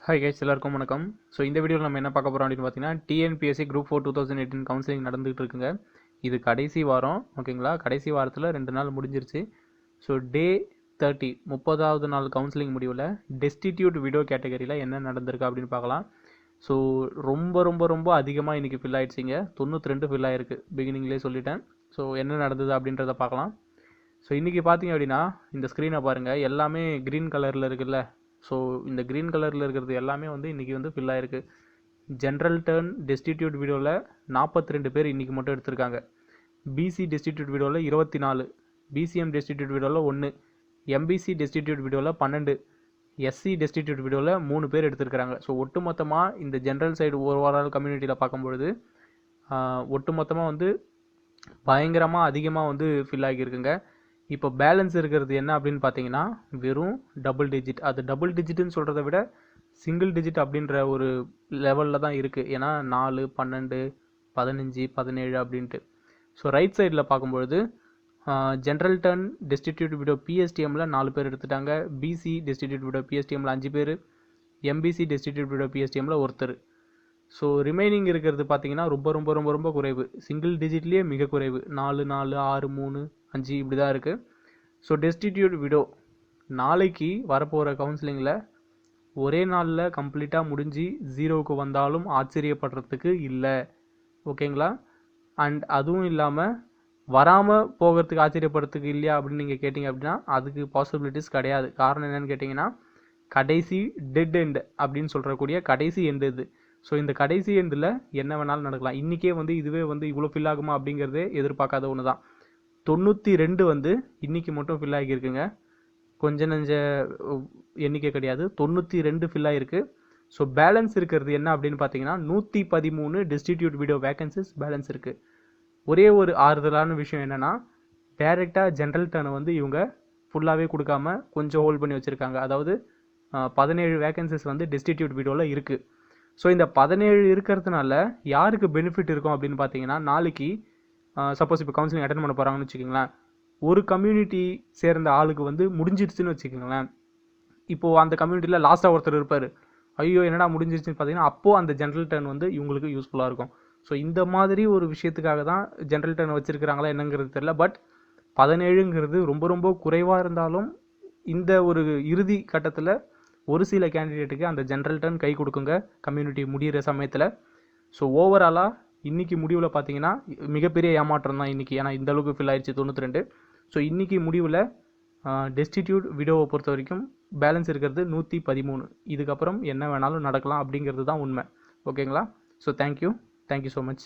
Hi guys, எல்லாருக்கும் வணக்கம். So இந்த வீடியோவில் நம்ம என்ன பார்க்க போகிறோம் அப்படின்னு பார்த்தீங்கன்னா, டிஎன்பிஎஸ்சி குரூப் 4 2018 கவுன்சிலிங் நடந்துகிட்டு இருக்குங்க. இது கடைசி வாரம், ஓகேங்களா? கடைசி வாரத்தில் 2 நாள் முடிஞ்சிருச்சு. ஸோ டே 30 30வது நாள் கவுன்சிலிங் முடிவில் டெஸ்டிடியூட் விடோ கேட்டகரியில் என்ன நடந்திருக்கு அப்படின்னு பார்க்கலாம். ஸோ ரொம்ப ரொம்ப ரொம்ப அதிகமாக இன்றைக்கி ஃபில் ஆகிடுச்சிங்க. 92 ஃபில் ஆகிருக்கு, பிகினிங்லேயே சொல்லிட்டேன். ஸோ என்ன நடந்தது அப்படின்றத பார்க்கலாம். ஸோ இன்றைக்கி பார்த்தீங்க அப்படின்னா, இந்த ஸ்க்ரீனை பாருங்கள், எல்லாமே க்ரீன் கலரில் இருக்குல்ல. ஸோ இந்த க்ரீன் கலரில் இருக்கிறது எல்லாமே வந்து இன்றைக்கி வந்து ஃபில் ஆகிருக்கு. ஜென்ரல் டர்ன் டெஸ்டிடியூட் வீடியோவில் 42 பேர் இன்றைக்கி மட்டும் எடுத்திருக்காங்க. பிசி டெஸ்டிடியூட் வீடியோவில் 24, பிசிஎம் டெஸ்டிடியூட் வீடியோவில் 1, எம்பிசி டெஸ்டிடியூட் வீடியோவில் 12, எஸ்சி டெஸ்டிடியூட் வீடியோவில் 3 பேர் எடுத்திருக்கிறாங்க. ஸோ ஒட்டுமொத்தமாக இந்த ஜென்ரல் சைடு ஓவரால் கம்யூனிட்டியில் பார்க்கும்பொழுது ஒட்டுமொத்தமாக வந்து பயங்கரமாக அதிகமாக வந்து ஃபில் ஆகியிருக்குங்க. இப்போ பேலன்ஸ் இருக்கிறது என்ன அப்படின்னு பார்த்தீங்கன்னா, வெறும் டபுள் டிஜிட். அது டபுள் டிஜிட்னு சொல்கிறத விட சிங்கிள் டிஜிட் அப்படின்ற ஒரு லெவலில் தான் இருக்குது. ஏன்னா 4, 12, 15, 17 அப்படின்ட்டு. ஸோ ரைட் சைடில் பார்க்கும்பொழுது ஜென்ரல் டர்ன் டெஸ்டிடியூட் வீடியோ பிஎஸ்டிஎம்மில் 4 பேர் எடுத்துட்டாங்க. பிசி டெஸ்டிடியூட் வீடியோ பிஎஸ்டிஎம்மில் 5 பேர், எம்பிசி டெஸ்டிடியூட் வீடியோ பிஎஸ்டிஎம்மில் ஒருத்தர். ஸோ ரிமைனிங் இருக்கிறது பார்த்தீங்கன்னா ரொம்ப ரொம்ப ரொம்ப ரொம்ப குறைவு. சிங்கிள் டிஜிட்லேயே மிக குறைவு. 4, 4, 6, 3, 5 இப்படி தான் இருக்குது. ஸோ டெஸ்டிடியூட் விடோ நாளைக்கு வரப்போகிற கவுன்சிலிங்கில் ஒரே நாளில் கம்ப்ளீட்டாக முடிஞ்சு 0க்கு வந்தாலும் ஆச்சரியப்படுறதுக்கு இல்லை, ஓகேங்களா? அண்ட் அதுவும் இல்லாமல் வராமல் போகிறதுக்கு ஆச்சரியப்படுறதுக்கு இல்லையா அப்படின்னு நீங்கள் கேட்டிங்க அப்படின்னா அதுக்கு பாசிபிலிட்டிஸ் கிடையாது. காரணம் என்னென்னு கேட்டிங்கன்னா, கடைசி டெட் எண்ட் அப்படின்னு சொல்கிறக்கூடிய கடைசி எண்டு இது. ஸோ இந்த கடைசி எண்டில் என்ன வேணாலும் நடக்கலாம். இன்றைக்கே வந்து இதுவே வந்து இவ்வளோ ஃபில் ஆகுமா அப்படிங்கிறதே எதிர்பார்க்காத ஒன்று தான். 92 வந்து இன்றைக்கி மட்டும் ஃபில் ஆகியிருக்குங்க. கொஞ்சம் நெஞ்ச எண்ணிக்கை கிடையாது, 92 ஃபில் ஆகிருக்கு. ஸோ பேலன்ஸ் இருக்கிறது என்ன அப்படின்னு பார்த்தீங்கன்னா, 113 டெஸ்டிடியூட் வீடியோ வேகன்சிஸ் பேலன்ஸ் இருக்குது. ஒரே ஒரு ஆறுதலான விஷயம் என்னென்னா, டைரெக்டாக ஜென்ரல் டர்னை வந்து இவங்க ஃபுல்லாகவே கொடுக்காம கொஞ்சம் ஹோல்ட் பண்ணி வச்சுருக்காங்க. அதாவது 17 வேகன்சிஸ் வந்து டெஸ்டிடியூட் வீடியோவில் இருக்குது. ஸோ இந்த 17 இருக்கிறதுனால யாருக்கு பெனிஃபிட் இருக்கும் அப்படின்னு பார்த்தீங்கன்னா, நாளைக்கு சப்போஸ் இப்போ கவுன்சிலிங் அட்டன் பண்ண போகிறாங்கன்னு வச்சுக்கோங்களேன், ஒரு கம்யூனிட்டி சேர்ந்த ஆளுக்கு வந்து முடிஞ்சிடுச்சுன்னு வச்சுக்கோங்களேன். இப்போது அந்த கம்யூனிட்டியில் லாஸ்ட்டாக ஒருத்தர் இருப்பார், ஐயோ என்னடா முடிஞ்சிருச்சுன்னு பார்த்தீங்கன்னா, அப்போது அந்த ஜென்ரல் டர்ன் வந்து இவங்களுக்கு யூஸ்ஃபுல்லாக இருக்கும். ஸோ இந்த மாதிரி ஒரு விஷயத்துக்காக தான் ஜென்ரல் டர்ன் வச்சுருக்கிறாங்களா என்னங்கிறது தெரியல. பட் 17ங்கிறது ரொம்ப ரொம்ப குறைவாக இருந்தாலும் இந்த ஒரு இறுதி கட்டத்தில் ஒரு சில கேண்டிடேட்டுக்கு அந்த ஜென்ரல் டர்ன் கை கொடுக்குங்க கம்யூனிட்டி முடிகிற சமயத்தில். ஸோ ஓவராலாக இன்றைக்கி முடிவில் பார்த்தீங்கன்னா மிகப்பெரிய ஏமாற்றம் தான் இன்றைக்கி. ஏன்னா இந்த அளவுக்கு ஃபில் ஆயிடுச்சு 92. ஸோ இன்றைக்கி முடிவில் டெஸ்டிடியூட் வீடியோவை பொறுத்த வரைக்கும் பேலன்ஸ் இருக்கிறது 113. இதுக்கப்புறம் என்ன வேணாலும் நடக்கலாம் அப்படிங்கிறது தான் உண்மை, ஓகேங்களா? So thank you so much.